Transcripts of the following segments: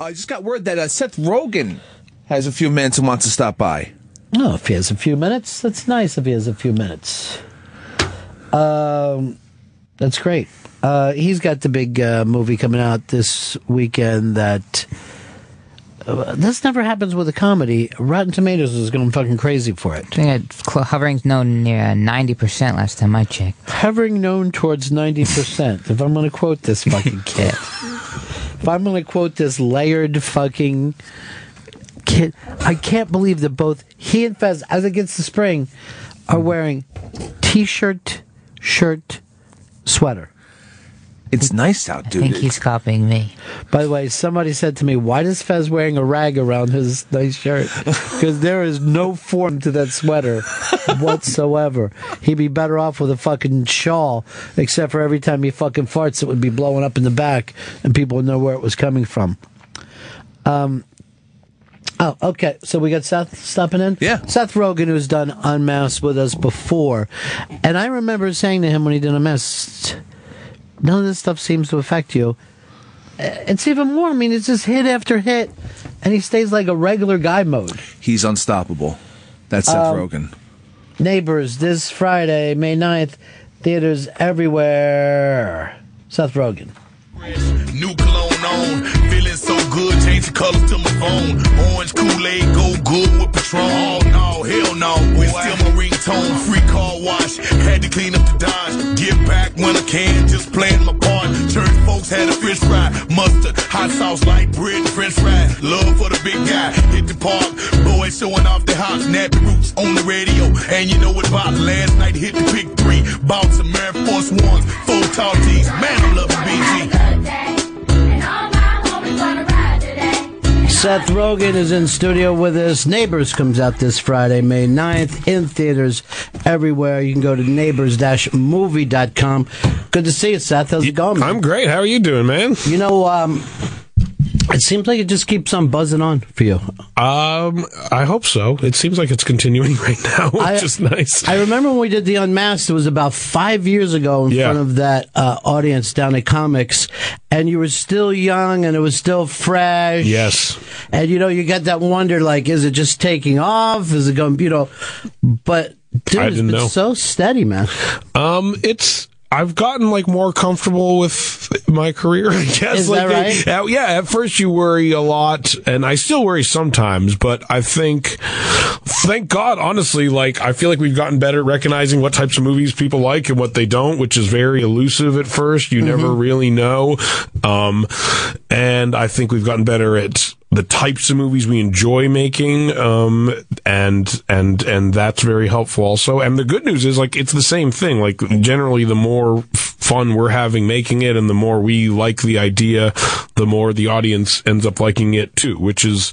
I just got word that Seth Rogen has a few minutes and wants to stop by. Oh, if he has a few minutes, that's nice if he has a few minutes. That's great. He's got the big movie coming out this weekend that... this never happens with a comedy. Rotten Tomatoes is going fucking crazy for it. I think hovering's known near 90% last time I checked. Hovering known towards 90%. If I'm going to quote this fucking kid. If I'm going to quote this layered fucking kid. I can't believe that both he and Fez, as it gets to spring, are wearing t-shirt, shirt, sweater. It's nice out, dude. I think he's copying me. By the way, somebody said to me, why is Fez wearing a rag around his nice shirt? Because there is no form to that sweater whatsoever. He'd be better off with a fucking shawl, except for every time he fucking farts, it would be blowing up in the back, and people would know where it was coming from. Oh, okay. So we got Seth stopping in? Yeah. Seth Rogen, who's done Unmasked with us before. And I remember saying to him when he did Unmasked, none of this stuff seems to affect you. It's even more. I mean, it's just hit after hit, and he stays like a regular guy mode. He's unstoppable. That's Seth Rogen. Neighbors, this Friday, May 9th, theaters everywhere. Seth Rogen. New cologne on, feeling so good, change the colors to my phone. Orange Kool-Aid, go good with Patron. Oh no, hell no, we still my ringtone. Free car wash, had to clean up the Dodge. Give back when I can, just playing my part. Church folks had a fish fry, mustard, hot sauce, light bread, French fries. Love for the big guy, hit the park. Boys showing off their hops, nappy roots on the radio. And you know what about last night, hit the big three. Bought some Air Force Ones, 4 tall tees. Man, I'm loving BG. Seth Rogen is in studio with us. Neighbors comes out this Friday, May 9th, in theaters everywhere. You can go to neighbors-movie.com. Good to see you, Seth. How's it going, man? I'm great. How are you doing, man? You know, it seems like it just keeps on buzzing on for you. I hope so. It seems like it's continuing right now, which is nice. I remember when we did the Unmasked, it was about 5 years ago in front of that audience down at Comics, and you were still young and it was still fresh. Yes. And, you know, you got that wonder, like, is it just taking off? Is it going, you know, but dude, it's been so steady, man. I've gotten like more comfortable with my career, I guess. Is that right? Yeah, at first you worry a lot, and I still worry sometimes, but I think, thank God, honestly, like, I feel like we've gotten better at recognizing what types of movies people like and what they don't, which is very elusive at first. You never really know. And I think we've gotten better at the types of movies we enjoy making, and that's very helpful also. And the good news is, like, it's the same thing. Like, generally, the more fun we're having making it and the more we like the idea, the more the audience ends up liking it too, which is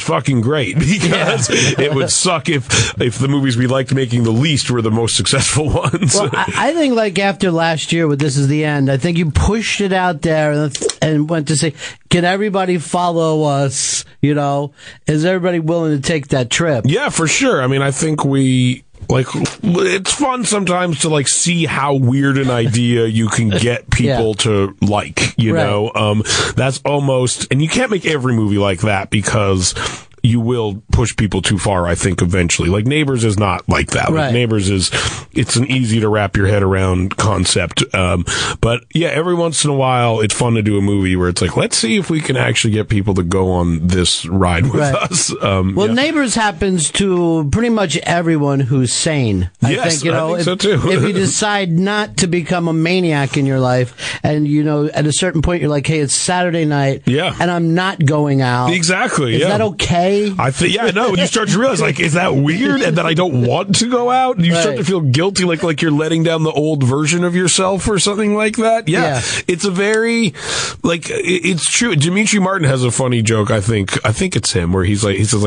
fucking great, because it would suck if the movies we liked making the least were the most successful ones. Well, I think, like, after last year with This Is the End, I think you pushed it out there and went to say, can everybody follow us? You know, is everybody willing to take that trip? Yeah, for sure. I mean, I think it's fun sometimes to, like, see how weird an idea you can get people to like, you know? That's almost, and you can't make every movie like that because you will push people too far, I think, eventually. Like, Neighbors is not like that. Like, Neighbors it's an easy to wrap your head around concept. But yeah, every once in a while, it's fun to do a movie where it's like, let's see if we can actually get people to go on this ride with us. Neighbors happens to pretty much everyone who's sane. I think, you know, I think so too. If you decide not to become a maniac in your life, and, you know, at a certain point, you're like, hey, it's Saturday night, and I'm not going out. Exactly. Is that okay? I think, no. You start to realize, like, is that weird? And that I don't want to go out. And you start to feel guilty, like you're letting down the old version of yourself or something like that. Yeah. It's a very, like, it's true. Dimitri Martin has a funny joke. I think it's him, where he says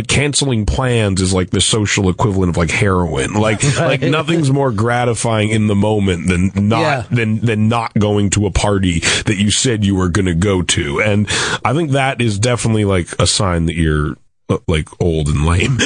canceling plans is like the social equivalent of, like, heroin. Like nothing's more gratifying in the moment than not going to a party that you said you were going to go to. And I think that is definitely, like, a sign that you're like old and lame,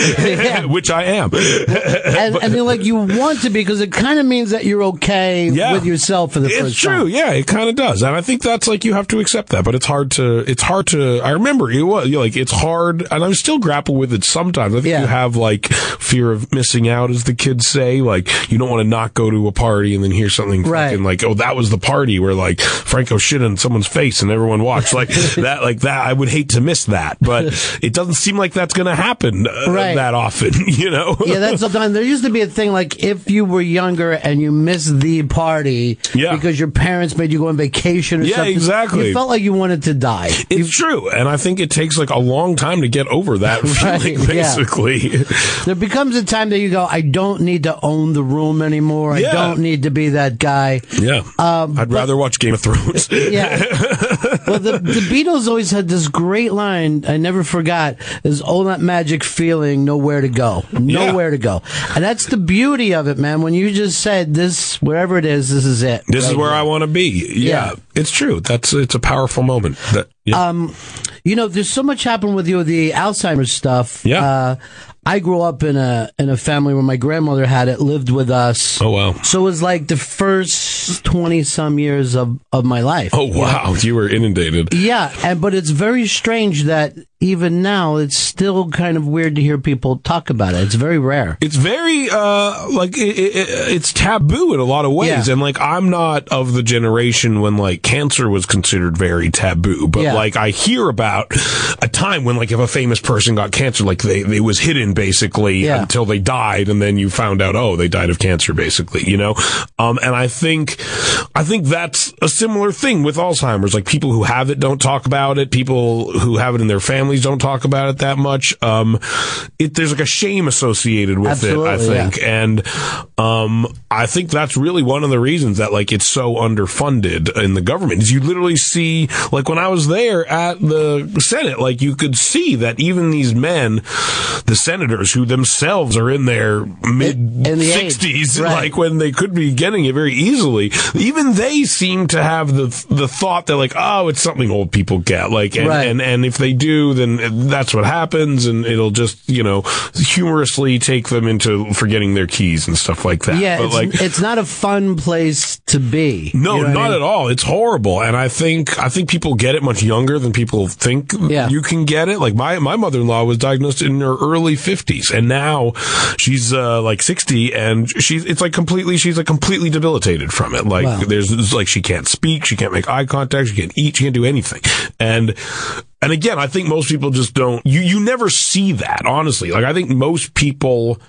which I am. And then, like, you want to, because it kind of means that you're okay with yourself for the first time. It's true. Yeah, it kind of does. And I think that's like, you have to accept that, but it's hard to, I remember it was, like, it's hard, and I still grapple with it sometimes. I think you have like fear of missing out, as the kids say. Like, you don't want to not go to a party and then hear something fucking like, oh, that was the party where like Franco shit on someone's face and everyone watched. Like that, I would hate to miss that, but it doesn't seem like that's going to happen that often, you know? Yeah, that's sometimes. There used to be a thing like, if you were younger and you missed the party because your parents made you go on vacation or something. Exactly. You felt like you wanted to die. It's true. And I think it takes like a long time to get over that feeling, basically. There becomes a time that you go, I don't need to own the room anymore. I don't need to be that guy. Yeah. I'd rather watch Game of Thrones. Well, the Beatles always had this great line I never forgot, is all that magic feeling, nowhere to go. Nowhere to go. And that's the beauty of it, man. When you just said this, wherever it is, this is it. This is where I want to be. Yeah. It's true. It's a powerful moment. You know, there's so much happened with you with the Alzheimer's stuff. Yeah. I grew up in a family where my grandmother had it, lived with us. Oh, wow. So it was like the first 20-some years of my life. Oh, wow. You were inundated. Yeah, but it's very strange that even now, it's still kind of weird to hear people talk about it. It's very rare. It's very, it's taboo in a lot of ways. Yeah. And, like, I'm not of the generation when, like, cancer was considered very taboo. But, like, I hear about a time when, like, if a famous person got cancer, like, they was hidden, basically, until they died. And then you found out, oh, they died of cancer, basically, you know? And I think that's a similar thing with Alzheimer's. Like, people who have it don't talk about it. People who have it in their families don't talk about it that much. There's like a shame associated with it, I think. Yeah. And I think that's really one of the reasons that, like, it's so underfunded in the government, is you literally see, like, when I was there at the Senate, like, you could see that even these men, the senators who themselves are in their mid-60s, like, when they could be getting it very easily, even they seem to have the thought that, like, oh, it's something old people get, like, and if they do, then that's what happens, and it'll just, you know, humorously take them into forgetting their keys and stuff like that. Yeah, but it's not a fun place to be. No, you know not at all. It's horrible, and I think people get it much younger than people think you can get it. Like, my mother-in-law was diagnosed in her early 50s, and now she's like 60, and she's completely debilitated from it. Like, there's like, she can't speak, she can't make eye contact, she can't eat, she can't do anything. And again, I think most people just don't, you never see that, honestly. Like, I think most people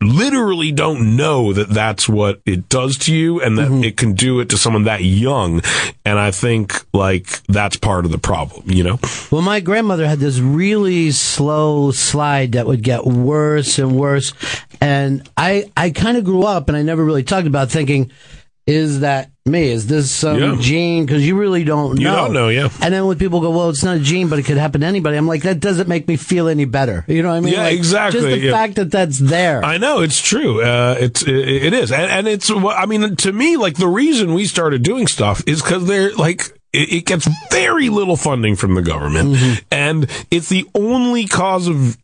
literally don't know that that's what it does to you, and that it can do it to someone that young. And I think, like, that's part of the problem, you know? Well, my grandmother had this really slow slide that would get worse and worse. And I kind of grew up, and I never really talked about thinking, is that me? Is this some gene? Because you really don't know. You don't know, And then when people go, well, it's not a gene, but it could happen to anybody, I'm like, that doesn't make me feel any better. You know what I mean? Yeah, like, exactly. Just the fact that that's there. I know, it's true. It is. And it's, I mean, to me, like, the reason we started doing stuff is because they're, like, it gets very little funding from the government, and it's the only cause of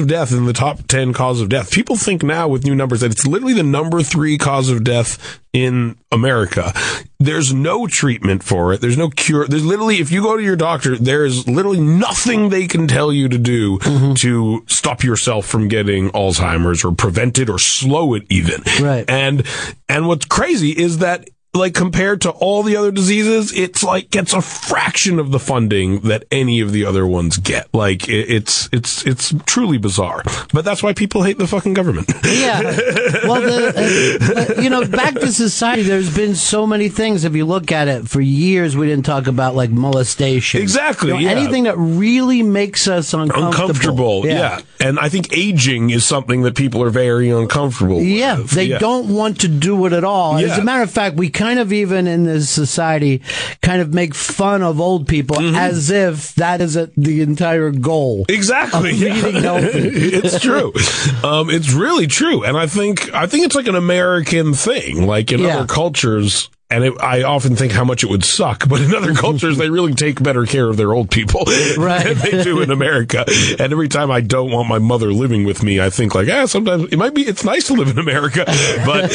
death in the top 10 cause of death. People think now with new numbers that it's literally the number 3 cause of death in America. There's no treatment for it. There's no cure. There's literally, if you go to your doctor, there's literally nothing they can tell you to do to stop yourself from getting Alzheimer's, or prevent it, or slow it even. Right. And what's crazy is that, like, compared to all the other diseases, it's like gets a fraction of the funding that any of the other ones get. Like, it's truly bizarre. But that's why people hate the fucking government. Yeah. Well, you know, back to society, there's been so many things. If you look at it, for years we didn't talk about, like, molestation. Exactly. You know, anything that really makes us uncomfortable. Yeah. And I think aging is something that people are very uncomfortable with. They don't want to do it at all. As a matter of fact, we kind of, even in this society, kind of make fun of old people as if that is the entire goal. Exactly. Of being healthy. It's true. It's really true. And I think it's like an American thing. Like, in other cultures, And I often think how much it would suck, but in other cultures, they really take better care of their old people than they do in America. And every time I don't want my mother living with me, I think like, sometimes it's nice to live in America. But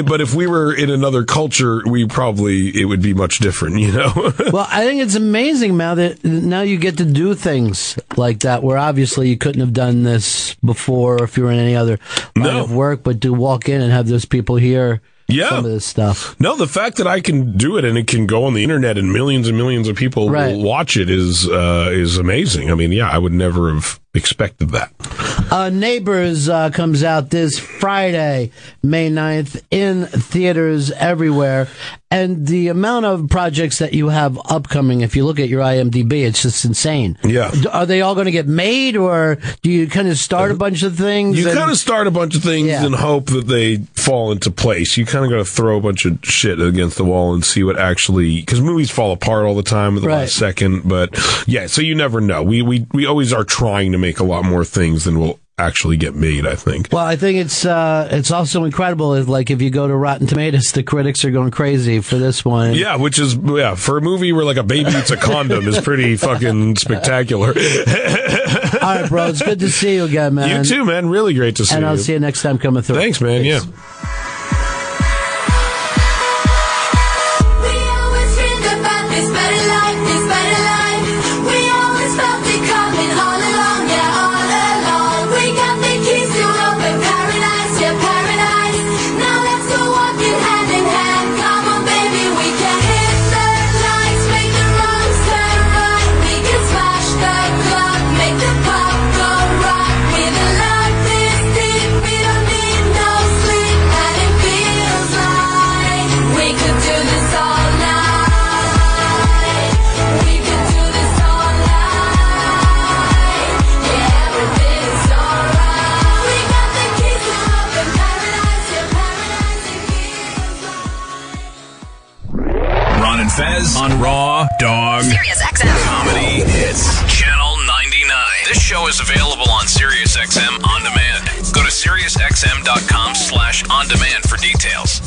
but if we were in another culture, it would be much different, you know? Well, I think it's amazing, Mal, that now you get to do things like that, where obviously you couldn't have done this before if you were in any other line of work, but to walk in and have those people hear some of this stuff. No, the fact that I can do it and it can go on the internet and millions of people will watch it is amazing. I mean, I would never have expected that. Neighbors comes out this Friday, May 9th, in theaters everywhere. And the amount of projects that you have upcoming, if you look at your IMDb, it's just insane. Yeah. Are they all going to get made, or do you kind of start a bunch of things? You kind of start a bunch of things and hope that they fall into place. You kind of got to throw a bunch of shit against the wall and see what actually, because movies fall apart all the time at the last second. But so you never know. We always are trying to make a lot more things than will actually get made, I think. Well, I think it's also incredible. Like, if you go to Rotten Tomatoes, the critics are going crazy for this one. Yeah, which is, for a movie where like a baby eats a condom is pretty fucking spectacular. All right, bro. It's good to see you again, man. You too, man. Really great to see you. And I'll see you next time coming through. Thanks, man. Thanks. Yeah. Fez on Raw Dog Sirius XM Comedy Hits Channel 99. This show is available on Sirius XM On Demand. Go to SiriusXM.com/on-demand for details.